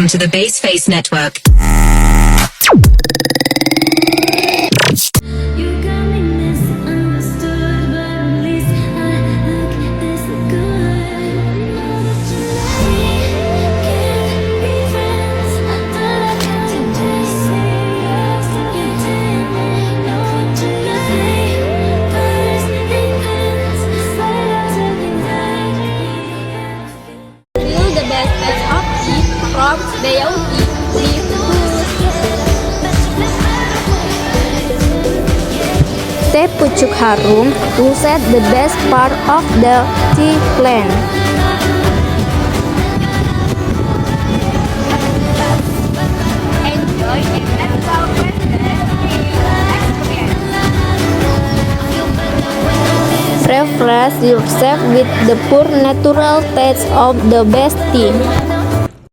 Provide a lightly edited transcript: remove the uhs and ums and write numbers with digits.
Welcome to the Baseface Network. You got me misunderstood, but at least I look this good. Know that you can't be friends. I like how today say yes, you didn't know what you like. Colors and pens, but everything that Feel the best taste of tea from Daewoo Tea Teh pucuk harum to set the best part of the tea blend. Enjoy and let's go experience. Refresh yourself with the pure natural taste of the best tea.